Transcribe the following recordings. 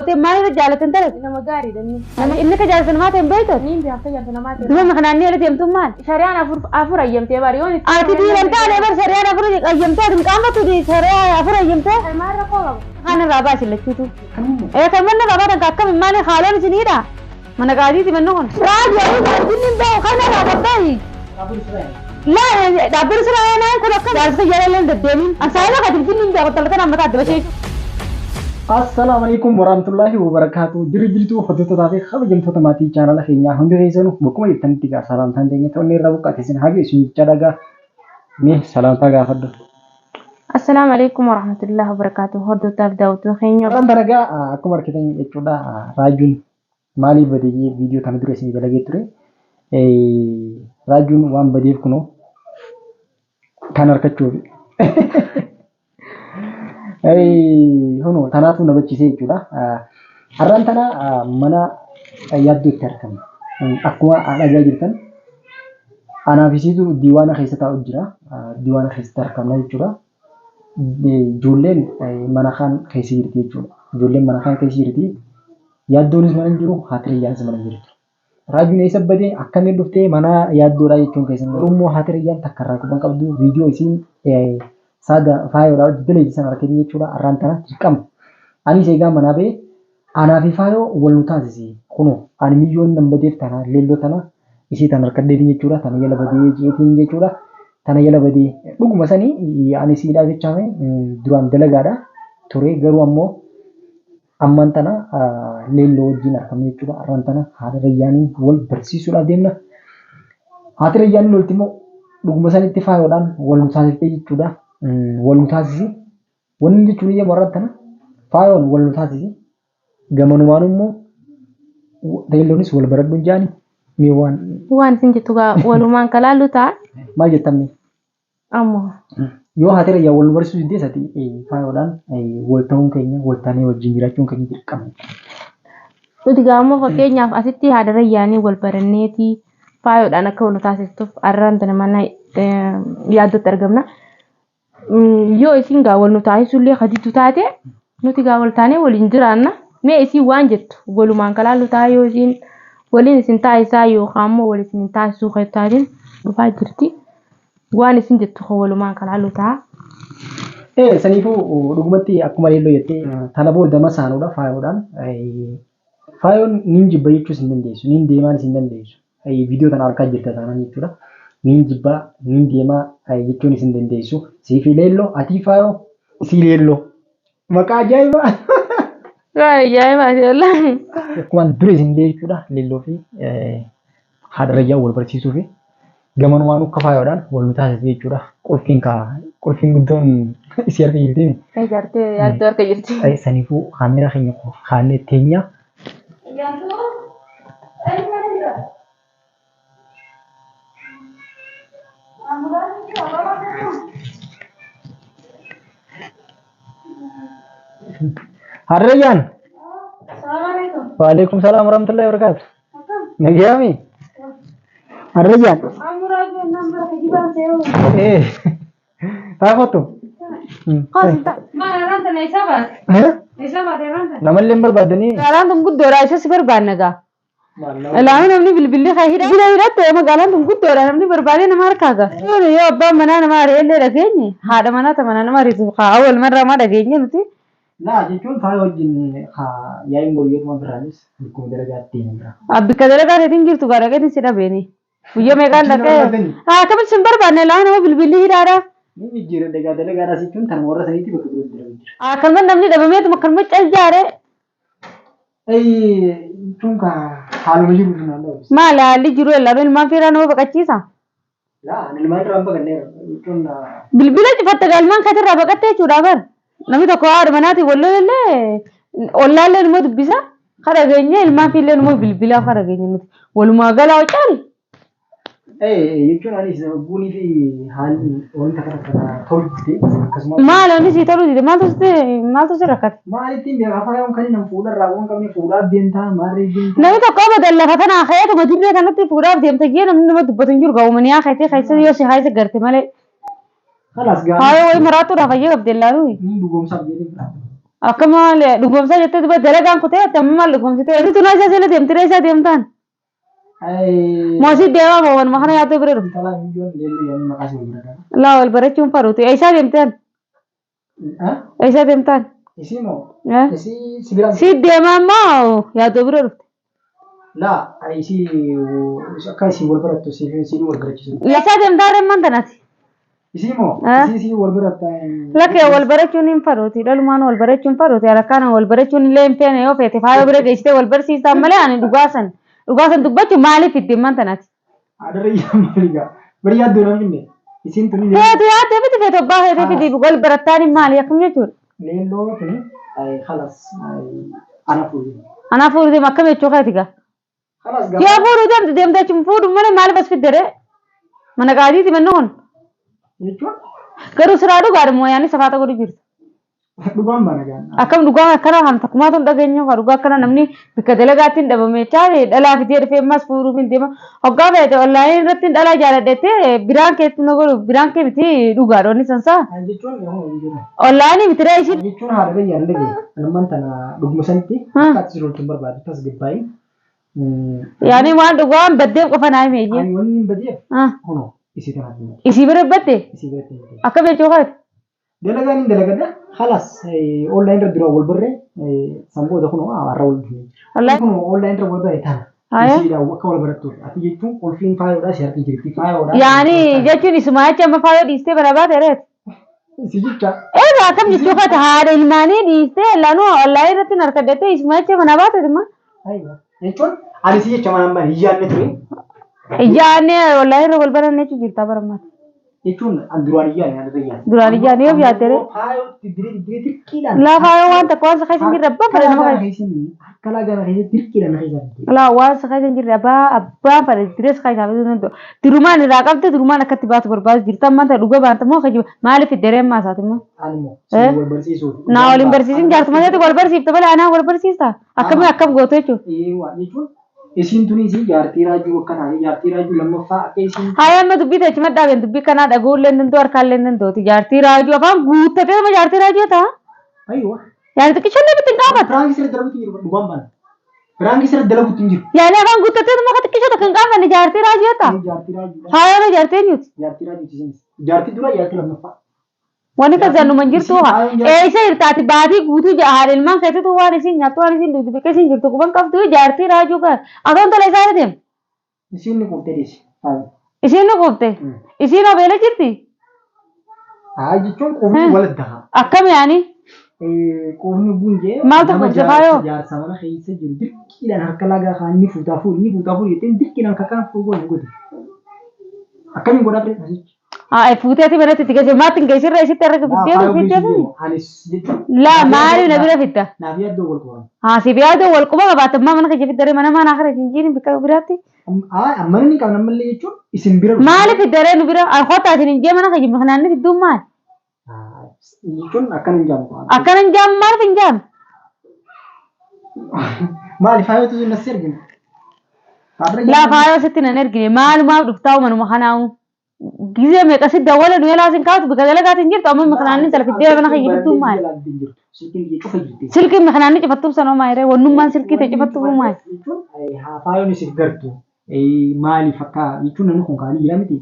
قلت ما هي رجالة انت nama gaariidha inni. انك جالس ما تنبيته Niin biafta jalta namaa ta'e. دم خناني اللي تيمتم مال Shari'aan afur ayyamtee bariyoon itti. ati di انت على بر سريانا فرج ايمتى دم قامت دي سريا افر ايمتى Maarra qaba. انا بابا شلتو ايه كمان بابا تنكم مالي خالون سنيدا من قاعدتي منهم راجع يقولين بقى خلنا بابا لا دابر سرا انا كنت جالس يلا لين ددين اسايا قاعد تقولين بقى قلت لك انا ما تعدي بشيء السلام عليكم ورحمة الله وبركاته. جرجلتو خدتو تاتي خبجمتو تماتي channel keenya hundi keessanuu bokkuma jettanitti gaa salaamtaan teenya ta'onni irraa buqqaate isin hagi isin jadaga mee salaamtaa gaafadhu. Assalaamu alaykum warahmatullahi wabarakatuh. Hordoftoota daawwattoota keenya. Waan daragaa akkuma argitan jechuudha raajuun maaliif badee viidiyoo kana dura isin dalagee ture. Raajuun waan badeef kunoo kan harkachuuf. Hono tanaatu na bachisee jechuudha. Har'aan tana mana yaaddoo itti argamu. Akkuma dhagaa jirtan anaafisiitu diiwaana keessa taa'u jira. Diiwaana keessatti argamna jechuudha. Ijoolleen mana kaan keessa jirti jechuudha. Ijoolleen mana kaan keessa jirti. Yaaddoonis mana jiru haatiriyyaanis mana jirti. Raajuun eessa badee akkamiin dhuftee mana yaaddoodhaa jechuun keessan garuu haatiriyyaan takka irraa quban qabdu viidiyoo isiin saada faayodhaa hojjetanii jiran arginu jechuudha. Har'aan tana dirqama. Anis egaa manaa ba'ee anaa fi faayoo wal nu taasise. Kunoo ani miliyyoon nan badeef tana leelloo tana isii tana harkaddeetiin jechuudha. Tana jala badee jeetiin jechuudha. Tana jala badee dhuguma sanii ani siidhaa jechaame duraan dalagaadha ture garuu ammoo ammaan tana leelloo wajjin argamne jechuudha. Har'aan tana haati rayyaaniin wal barsiisuudhaaf deemna. Haati rayyaaniin lolti immoo dhuguma sanitti faayoodhaan wal nu taasifte jechuudha. Wal nu taasisi wanni jechuun iyya warra tana faayoon wal nu taasisi gamanumaan immoo leelloonis wal baradhu jaani mee Waan isin jettu gaa walumaan kalaallu ta'a. maal jettamne Ammoo yoo haati rayyaa wal nu barsiisuu dindeessati faayoodhaan wal ta'uun keenya wal taanee wajjin jiraachuun keenya dirqama. nuti gaa ammoo fakkeenyaaf asitti haadha rayyaanii wal baranneeti faayoodhaan akka wal nu taasistuuf har'aan tana mana yaaddootti argamna. Yoo isin gaa wal nu taasisullee hadiitu taate nuti gaa wal taanee waliin jiraanna. Mee isin waan jettu walumaan kalaallu ta'a yoo isin waliin isin taasisaa yookaan immoo wal isin taasisuu keessaatiin dhufaa jirti. Waan isin jettu walumaan kalaallu ta'a. Saniifuu dhugumatti akkuma leelloo jettee tana booda masaanuudha faayoodhaan. Faayoon niin jibba jechuus hin dandeessu. Niin deemaanis hin dandeessu. Viidiyoo tana harkaa jirta taanaan jechuudha. Niin jibbaa niin deemaa jechuunis hin dandeessu. Siifi leelloo ati faayoo si leelloo. Maqaa ajaa'ibaa. Ajaa'ibaa jechuudha. Akkuma dura isin jechuudha leelloo fi haadha rayyaa wal barsiisuu fi gamanumaan akka faayoodhaan wal nu taasise jechuudha. Qulfiin guddoon isii harka jirti. Ijaartee yaaddoo harka jirti. Saniifuu kaamera keenya kaanee teenya. Harrayyan. Assalamualaikum. Waalaikumsalam warahmatullahi wabarakatuh. Nagayami. Harrayyan. Amuraju number kejiban saya. Tahu Kosita. Mana ranta na isabat? Isabat ranta. Nama lembar badani. galaan tun guddoodha isa si barbaanna gaa ilaama namni bilbilli hidha hidhatte magaalaan tun guddoodha namni barbaadee nama harkaa gaa yoo abbaan manaa nama reellee dhageenye haadha manaa ta manaa nama riisu haa wal marraa maa dhageenye nuti Nah, jechuun faaya wajjin yaa'in guyyootuma biraanis akkuma dalagaatti deemudha. abbikka dalagaa teetiin jirtu gaa dhaqeetiin si dhabeeni guyyaa meeqaan dhaqee akkamitti sin barbaanne ilaama nama bilbilli hidhaadha Ni jijjiirra dalagaadhaas jechuun kan warra saniitti bakka birootti jira. akkanuma namni dhabameetu akkanuma caljaare Jechuun haaluma jiru naannoo. maal haalli jiru ilaalu ilmaan fiiraa nama baqachiisa Laa, ilmaan irraa baqanneera jechuun bilbila cufatte galmaan katirraa baqatte jechuudha bar namni tokko haadha manaatiin wallollee ollaallee immoo dubbisa kara geenye ilmaan fiillee immoo bilbilaa kara geenye nuti walumaa galaa caal jechuun anis buunii fi haalli wanta kana tolchite akkasumas maal inni sii ta'uu dide maaltu si rakkate maalittiin beekaa faayoon kan nam fuudharraa waan qabne fuudhaaf deemtaa maarree deemtaa. namni tokko badan lafa tanaa ka'eetuma dirree kanatti fuudhaaf deemte gee namni nama dubbatu hin jiru gaa'umanii haa ka'etee keessa yoo si haayisa garte malee Kalas gaarii. haayoo wayi maraatuudhaaf ayyee qabdee laaluu Ni dhugoomsaaf jedhee biraa. Akkama dhugoomsa jettee duba dalagaan kutee tamma maal dhugoomsitee ati tunaa isaa sila deemtire isaa deemtaan. Moosi deemaa moo wanuma kana yaaduu bira dhufu. Laa wal barachuun faruuti. Isaa deemtaan. Isaa deemtaan. Isii moo? Isii Si deemaa moo yaaduu bira dhufte. Laa isii akka isii wal barattu isii wal barachiisu. Isaa deemtaa reemman tanati. Isii moo? Isii wal baratta. Lakkee wal barachuun hin faruuti. Dhalumaan wal barachuun faruuti. Harakaana wal barachuun illee hin feene yoo feete faayoo bira geessitee wal barsiistaan malee ani dhugaasan. Dhugaasan dubbachuun maaliif itti himman tanati? Adarra maaliigaa? Bari yaadduu nama finne. Isiin tuni. Feetu yaaddee miti feetu abbaa feetee fidi wal barattaan hin maali akkam jechuudha. Leelloo tuni halas ana fuudhi. Ana fuudhi akkam jechuu keeti gaa? Halas gaa. Yoo fuudhu deemtee achi fuudhu malee maaliif as fiddere? Mana gaadiiti manni kun. Jechuun? Garuu siraa dhugaadha moo yaani safaata godhu jirtu? Dhugaan baana gaana. Akkam dhugaan akkana kan takkumaa tun dhageenyu kan dhugaa akkana namni bikka dalagaatti hin dhabame chaale dhalaa fitee dhufee ammas fuudhuuf hin deema. Hoggaa feete onlaayinii irratti dhalaa jaaladhettee biraan keetti nu godhu biraan kee miti dhugaadha onni sansaa. Jechuun Onlaayinii miti reeshi. jechuun haadha biyya hin dhagee. Namman tana dhuguma sanitti akka ati jirtu hin barbaadu tas gabbaa'in. Yaani waan dhugaan baddeen qofa naa himeeyye. Ani wanni hin badeef kunoo isii kanaaf hin Isii bira badde isii biratti hin badeef. akka beekuu keeti. Dalagaan hin dalagadha. Halas online irra dura wal barree sanboota kunoo har'a wal dhufee. Kunoo online irra wal barree tana. Isiidha akka wal barattuuf. Ati jechuun qolfiin faayoodhaa si harki jirti faayoodhaa. Yaani jechuun isuma achi amma faayoo dhiistee bara baate reeti. Si jecha. Akkam jechuu keeti haadha ilmaanii dhiistee laanuu onlaayinii irratti harkaddettee isuma achi mana baate dhimma. Jechuun ani si jecha manaan bane iyyaanne ture. Iyyaanne onlaayinii irra wal baranne jechuun jirtaa baramaati. Jechuun duraan iyyaanne ani iyyaanne. Duraan iyyaanne yoo biyyaattere. Faayootti dirqiidhaan. Laa faayoo waan takka waan sakaysan jirre abbaan fadhe nama keessi. Akka laagana keessi dirqiidhaan na keessatti. Laa waan sakaysan jirre abbaan fadhe diree sakaysaa fi danda'u. Durumaan irraa qabde durumaan akkatti baatu barbaadu jirta ammaa ta'e dhuga baanta moo kajiba maaliif iddareen maasaati immoo. Ani wal barsiisuuf. Naa waliin barsiisin jaartuma ta'e wal barsiifta malee anaa wal barsiista. Akkamiin akkam goote jechuudha. Jechuun isin tuni isin jaartii raajuu akkanaa jaartii raajuu lammaffaa akka isin. Haa amma dubbii ta'e cima dhaabeen dubbii kanaa dhaga'uullee hin danda'u harkaallee hin danda'uti jaartii raajuu afaan guuttatee nama jaartii raajuu ta'a. Aywa. Yaani xiqqishoollee bitti hin qaabata. Biraanki sirra dalaguutti jiru dhugaan baana. Biraanki sirra dalaguutti hin jiru. Yaani afaan guuttatee nama xiqqishoo takka hin qaabanne jaartii raajuu ta'a. Jaartii raajuu. Haa yaani jaartii eenyuti? Jaartii raajuu isin. Jaartii dura jaartii lammaffaa. Wanni kan zannu man jirtu haa. Eessa hirtaati baatii guutuu haadha ilmaan keessattuu waan isin nyaattu waan isin dhugdu bakka isin jirtu quban qabdu jaartii raajuu kan adoon tola isaa deemu. Isin ni quuftee deessi. Isiin ni quufte. Isiin obeela jirti. Haa jechuun quufni waladdaa. Akkam yaani? Quufni gungee. Maaltu quufte faayoo? Jaarsa mana keessa jiru dirqiidhaan harka lagaa kaan ni fuutaa fuudhi jetteen dirqiidhaan kakkaan fuugoo ni godhe. Akkamiin godhaa ture? Fuuteeti biratti itti geesse maatti hin geessirra isitti harka fittee fittee. Laa maaliif na bira fitta? Naaf yaaddoo wal qaban. Si yaaddoo wal quba qabaatammaa mana kee fiddaree mana mana akara isin jiin bikka biraatti. Mana ni qabna mallee jechuun isin bira. Maaliif fiddaree nu bira alkoota isin hin jee mana kee kanaan ni fidduun maali? Jechuun akkana hin jaamu. Akkana hin jaamu maaliif hin jaamu? Maali faayootu sun nasi ergine? Laa faayoo sitti nan ergine maalumaaf dhuftaa'u manuma kanaa'u. Gizee meeqa si dawwala nu yaalaa sin kaatu bika dalagaatiin jirtu amma makanaanni tala fiddee mana kee fidduun maali? Silkiin makanaanni cifattuuf sanoo maayiree wannummaan silkii ta'e cifattuuf maali? Faayoon isin gartu maaliif akka jechuun namni kun kaanii jira miti.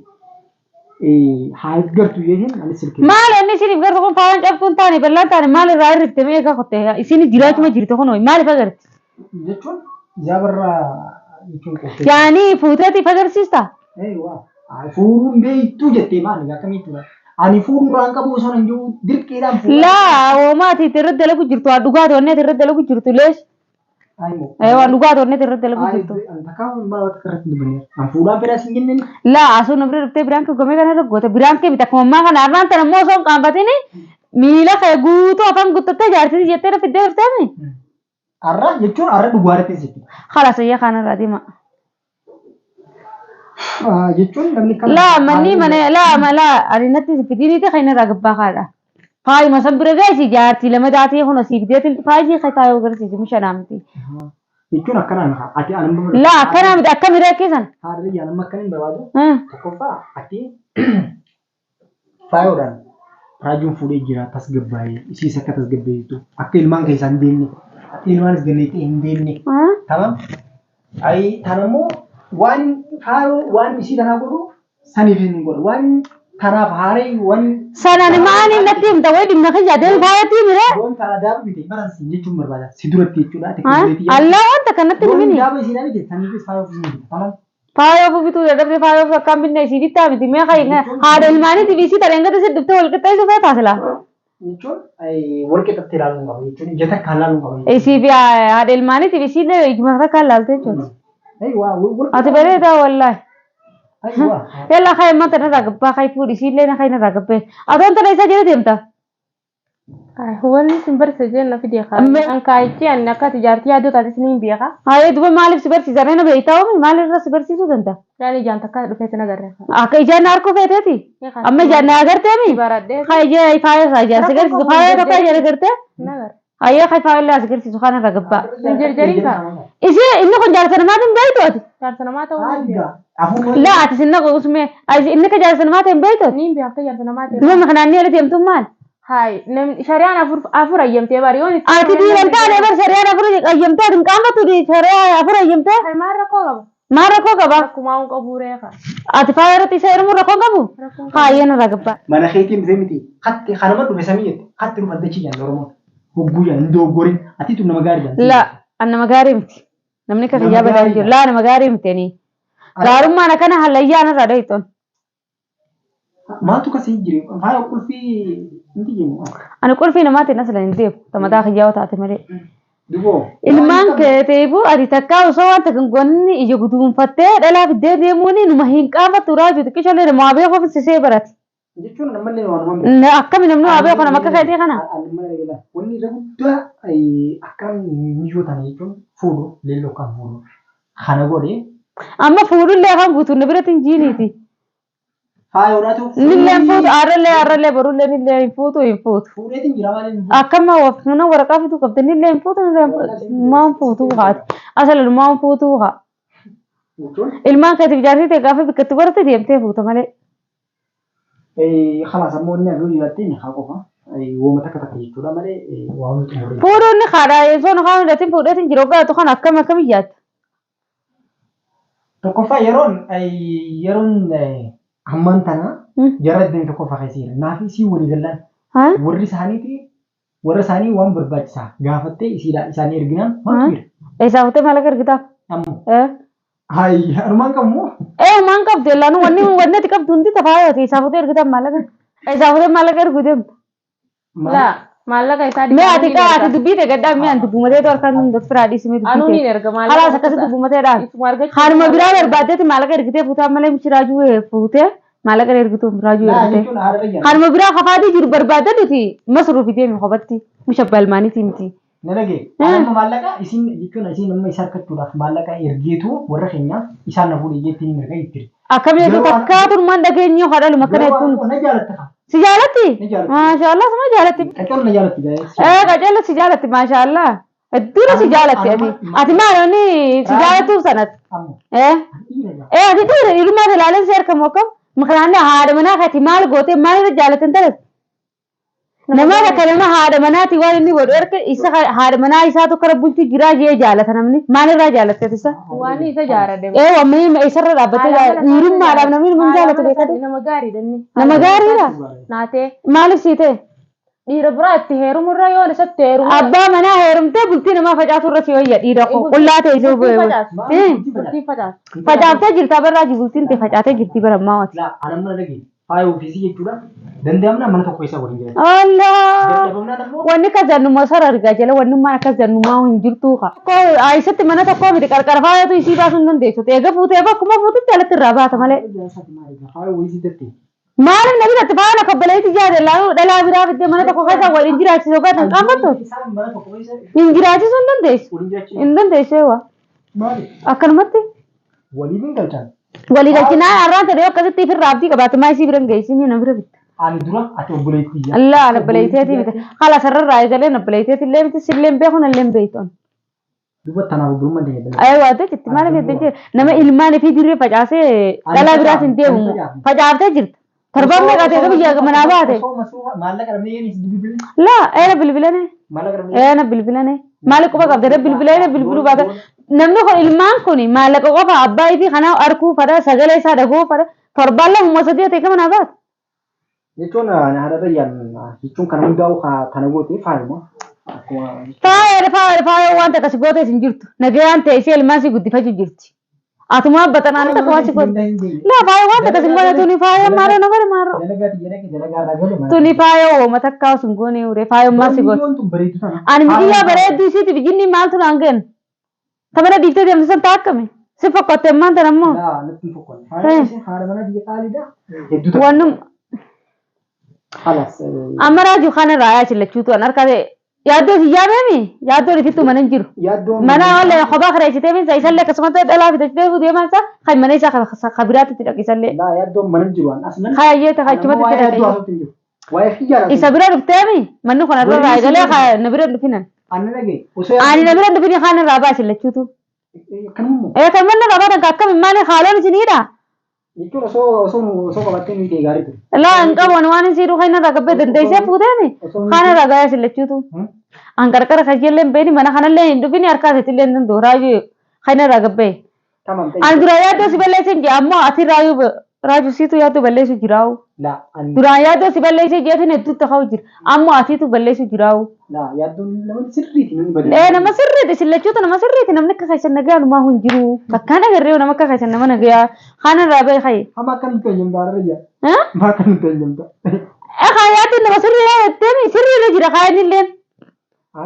Haa gartu jechuun ani silkii. Maali inni isiniif gartu kun faayoon cabtuun taane bal'aan taane maali irraa hirrifte mee eegaa kotte isin jiraachuma jirte kun maaliif agarti? Jechuun jaabarraa jechuun qophee. Yaani fuuteetiif agarsiista? Fuudhuun beektuu jettee maali akkamitti ani fuudhuudhaan qabu osoo hin jiru dirqiidhaan fuudhu. Laa oomaati irratti dalagu jirtu waan dhugaa toonne irratti dalagu jirtu lees. Waan dhugaa toonne irratti dalagu jirtu. An fuudhaan fedhaa sin jenneen. Laa asuu namni dhuftee biraan kee gomee kana raggoota biraan kee bita kumammaa kana arraan tana immoo osoo hin qaanfatin miila kee guutuu afaan guuttattee jaartii jettee fiddee dhuftee. Arra jechuun arra dhugaatii jechuudha. Haala sayyaa kanarraa deema. Jechuun namni kan laa manni mana laa mala ani natti fidiniiti kan irraa gabbaa kaadha. Faayi masan bira gaasi jaartii lama daatee kun asii fideetiin faayi kataa yoo garsiisu mishanaa miti. Jechuun akkanaan ati anuma. Laa akkanaa miti akka miraa keessan. Haadha yaa nama akkaniin barbaadu. Tokkoffaa ati faayoodhaan Raajuun fuudhee jira tasgabbaa'ee isiis akka tasgabbeessitu akka ilmaan keessaa hin deemne akka ilmaanis ganneetti hin deemne tamam tanammoo waan faayoo waan isii tanaa godhu saniif hin godhu waan kanaaf haaree waan sanaan maaliin natti himta way dhimma kiyya deemu faayatii mire waan kana daabu miti baransi jechuun barbaada si duratti jechuudha Allah wanta kanatti himini daabu isii dhabite saniifis faayoo fi tamam faayoo bituu dadhabde faayoo akkaan binne isii bittaa miti mee kayna haadha ilmaaniitiif isii tareengatee si dhuftee wal qixxeessu fee taasila jechuun wal qixxattee ilaaluun qabu jechuun ija takka ilaaluun qabu isii fi haadha ilmaaniitiif isii illee ijuma takka ilaalte jechuudha ati bareedaa wallaahi yalla khay mata na ragba khay pudi sile na khay na ragbe adon tane isa jere demta ay huwan simbar sejen na fidi kha an kai ci an nakat jarti ado ta tisnin biya kha ay duba malik sibar si zare na beita o malik ra sibar si su danta yani jan takka du fete na garre akai jan ar ko fete ti amma jan na agarte mi baradde khay je ay faya sa jan sigar si faya ka jere garte na gar ay khay faya la sigar si khana ragba jeri ka isi inno kon jar sana ma dum beito tar sana ma ta لا أتسنى قوسمي أي إنك جالس أنا ما تيم بيته نيم بيحكي جالس أنا ما تيم دوما مخناني اللي تيم تمان هاي نم شريان أفر أيام تباريون أتدي أنت على بر شريان أفر أيام تادم كم تدي شريان أفر أيام تا هاي ما ركوع ما ركوع كبا كماون كبورة كا أتفاعل تيسير مو ركوع كبو هاي أنا ركبا ما أنا خيتي مزمتي خدت خانمات بسميت خدت روح بدك شيء نورمال هو ندو غوري أتيتو نمجاري لا أنا مجاري متي نمني كخيابة دارجو لا أنا مجاري متني Garummaa ana kana halayyaa ana radayton. Maaltu kasii jire? Faaya qulfii inti jennu. Ani qulfii namaatiin aslan hin deemu. Tamataa kiyyaa taate malee. Duboo. Ilmaan keeteefu ati takkaa osoo wanta kan gonni ija guduunfattee dhalaa fiddee deemuuni numa hin qaafattu raajuu xiqqishallee nama abee qofsisee barate. Jechuun namallee waan akkami namni abee kana makka keetii kana. Wanni irra guddaa akkam mijoota jechuun fuudhu leelloo kan fuudhu kana godhee. Amma fuudhullee kan guutuun biratti hin jiiniiti. Faayoodhaatu. Nilleen fuutu aarrallee barullee nillee hin fuutu hin fuutu. Fuudheetiin jira malee. Akkama waqtina waraqaa fitu qabde nillee hin fuutu maan fuutuu haati. Asal maan fuutuu haa. Ilmaan keetiif jaartii ta'e gaafa bikkatti barte deemtee fuuta malee. Khalaas ammoo inni aduu jiraatti inni haa qofa. Wooma takka takka jechuudha malee waan nuti muree. Fuudhuun ni haadha yesoon kaan hundatiin fuudheetiin jiru gaatu kan akkam biyyaatti. Tokkoffaa yeroon hammaan tana jara iddoo tokkoffaa keessa jira. Naafi isii walii galaan warri isaanii waan barbaachisaa gaafattee isaanii erginaan maaltu jira? Eessaafutee mallaqa ergitaaf? Ammoo. Harumaan qabmoo? Maan qabde laanu wanni ati qabdu hundi tafaayati eessaafutee ergitaaf mallaqa? Eessaafutee mallaqa ergu deemtu? Laa. Maallaqa isaa mee ati kaa dubbii ta'e gaddaa mee anti buumatee torkan hunda firaadhii simee dubbii anu ni erga maallaqa halaas akkasitti buumateedhaan haruma biraa barbaaddeeti maallaqa ergitee fuutaa malee michi raajuu fuutee maallaqa ergituu raajuu ergitee haruma biraa kafaatii jiru barbaaddeeti masruufi deemi kophaatti mishabba ilmaaniitii miti. Nalagee amma maallaqa isin jechuun isin amma isa harkachuudhaaf maallaqa ergeetu warra keenyaaf isaan na fuudhee jettee ni erga itti. Akkamiin takkaatu maan dhageenyoo hadhalu makkana jettuun. Na jaalatta. Si jaalatti? Maashaallah sama jaalatti. Qacarra na jaalatti guys. Qacarra si jaalatti maashaallah. Hedduu si jaalatti ati. Ati maal si jaalattuuf sanatti. Ati dhiira ilmaa ilaaleen seerka mokkam. Makanaanne haadha manaa kati maal goote maal irra jaalatan taate. Nama akka nama haadha manaati waan inni godhu erga isa haadha manaa isaa tokko bultii giraa jee jaalata namni maal irraa jaalatte isa. Waan isa jaarade. Amma isarra dhaabbatee dhiirummaadhaaf namni mun jaalatu beekate. Nama gaariidha inni. Nama gaariidha. Naatee. Maaliif siite? Dhiira biraa itti heerumurra yoo isatti heerumu. Abbaa manaa heerumtee bultii namaa facaasu irra si wayya dhiira koo qullaa ta'e isa bultii facaasu. Facaaftee jirta barraa bultiin ta'e facaatee jirti bara maawati. Anamna dhagee faaya ofiisii jechuudha. Danda'amna mana tokko isa waliin jira. Allah. Wanni ka jannuma sara argaa jala wanni mana ka jannumaa hin jirtu ka. Aisatti mana tokko miti qarqara faayatu isii baasuu hin dandeessu. Eega fuutee bakkuma fuututti alatti irraa baata malee. Faaya ofiisii datti. Maaliif namni itti faana kabbaleetti jaalalaa dhalaa biraa fiddee mana tokko keessa waliin jiraachisuu kan hin qaammattu. Hin jiraachisuu hin dandeessu. Hin dandeessee waa. Akkanumatti. Waliin hin galchan. Walii galchinaa har'aan ta'ee akkasitti ifirraa abdii qabaate maa isii biran geessini na bira bitta. Ani dura ati obboleettii. Allah ana obboleettii bitta. Haala sararraa eegalee na obboleettii illee bitti silleen beeku na illee beektoon. Duba tanaaf obbolummaa deemaa. Ayi waa ta'e jitti maaliif jettee nama ilmaan fi dirree facaasee dhalaa biraatiin deemu facaaftee jirti. Torban meeqa ta'e biyya manaa baate. Maallaqa dhabnee yoonis bilbilan. Laa eena bilbilane. Maallaqa dhabnee. Eena bilbilane. Maali quba qabdee bilbilane bilbiluu baate. Namni kun ilmaan kun maallaqa qofa abbaa fi kanaaf arkuu fada sagalee isaa dhaguu fada torbaan lama sadii ta'e manaa baate. Jechuun haadha rayyaan jechuun kan hundaa'u kana gootee faayuma. Faaya waan takka si goote hin jirtu. Nagayaan ta'e ishee ilmaan si guddifachuu jirti. Atuma abbatanaan takka waan si goote. Laa faaya waan takka si goote tuni faaya maaroo na gale maaroo. Tuni faaya wooma takkaa sun goone ure faaya ummaa si goote. Ani biyyaa bareedduu isiiti bijinni maaltu naan geenye. Tamana diiftee deemsisan taakkame. Si fokkotte ammaan tan ammoo. Wannum. Amma raajuu kana raayaa chillachuutu an harkate. Yaaddoo si yaamemi yaaddoo rifittu mana hin jiru. Mana wallee kophaa kireessitee fi isallee akkasumatti dhalaa fitachitee fuudhee maalsa kan mana isaa kan biraatti itti dhaqisallee. Yaaddoo mana hin jiru as nan. Kaayyee takka achumatti itti dhaqee. Isa bira dhufteemi manni kun irra raayee galee na bira dhufinan. Ani dhagee. Ani na bira dhufini kaan irraa baase lachuutu. Kan manni irraa baatan akkam maali haaloon isiniidha. Jechuun osoo qabattee nuyi ta'e gaarii ture. Laa hin qabu waan isin kan irraa gabbee dandeessee fuuteemi kaan irraa gayaa sillachuutu. An qarqara kajeellee beeni mana kanallee hin dhufini harkaa isaatiillee hin danda'u raajuu kan irraa gabbee. An dura yaaddoo si balleessin jee ammoo ati raajuu siitu yaaddoo balleessu jiraawu. Duraan yaaddoo si balleessee jeetiin hedduutti ta'uu jira ammoo atiitu balleessu jiraawu. Yaaddoon nama sirriiti namni balleessu. Nama sirriiti sillachuutu nama sirriiti namni akka keessan nagaa lumaa hin jiru. Fakkaan agarree nama akka keessan nama nagaa kaan irraa ba'e kaye. Amma akka nuti fayyamtaa rayyaa. Amma akka nuti fayyamtaa. Yaaddoon nama sirrii yaaddeemi sirriirra jira kaayinillee.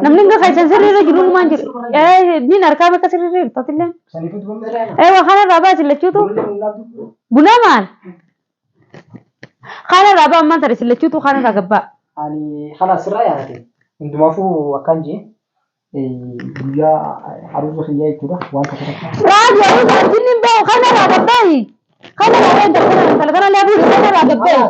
Namni nga keessan sirriirra jiru lumaan jiru. Niin harkaa bakka sirriirra jirtatillee. Kaan irraa ba'e sillachuutu. Buna maal? Kaan irraa ba'e ammaan tare sillachuutu kaan irraa gabbaa. Ani kana sirraa yaadate. Hundumaafuu akkaan jee guyyaa aruusa kiyyaa jechuudha waan tokko tokko. Raajii aruusa arginni hin beeku kana irraa gabbaayi. Kana irraa gabbaayi kana laabuu kana irraa gabbaayi.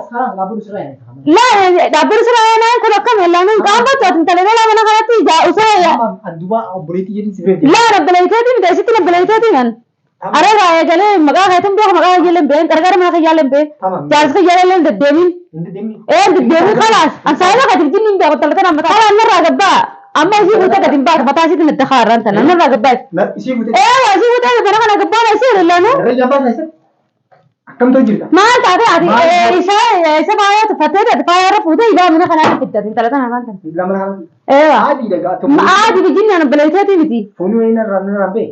Laa dhaabbiin sirraa yaanaa kun akkam yaallaan qaamatu ati intalee laa mana kanatti usoo yaa. Adduba obboleetti jedhin si beekti. Laa nabbaleeyteetiin deessitti nabbaleeyteetiin yan. Aree raayee galee maqaa keetiin beeku maqaa keetiin beeku qarqara mana keetiin beeku. Jaarsi keetiin deddeemin. Deddeemin kalaas ansaayila keetiin jinni hin beeku talatan amma taala narraa gabbaa. Amma isii fuutee gadi hin baatu mataa isiitiin adda kaarraan tana narraa gabbaa. Isii fuutee. Isii fuutee bara kana gabbaa na isii ilaanu. Irra jambaa isa. Akkamtu jirta. Maal taate ati isa baay'ee tuffattee taate faaya irra fuutee ilaa mana kanaa fiddatiin talatan afaan tana. Ilaa mana kanaa. Aadii dhagaa. Aadii bijinni ana baleeteetii miti. Foonii wayii narraa bee.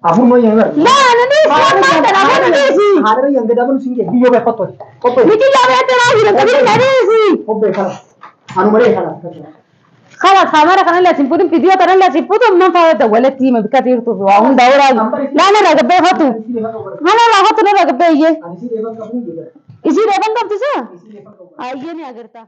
Afur mau yang ngerti. Lah, nanti siapa kenapa nanti sih? Ada yang gak dapat singkir. Dia be foto. Kopi. Miki jabe lagi tapi nanti sih. Kopi kalah. Anu mere kalah. خلاص हमारा करने लगी पूरी वीडियो करने लगी पूरी मैं फायदा वाले टीम में बिका तीर तो हम दावरा ला ना रख बे हो तू हाँ ना रख तू ना रख बे ये इसी रेबन कब से ये नहीं अगरता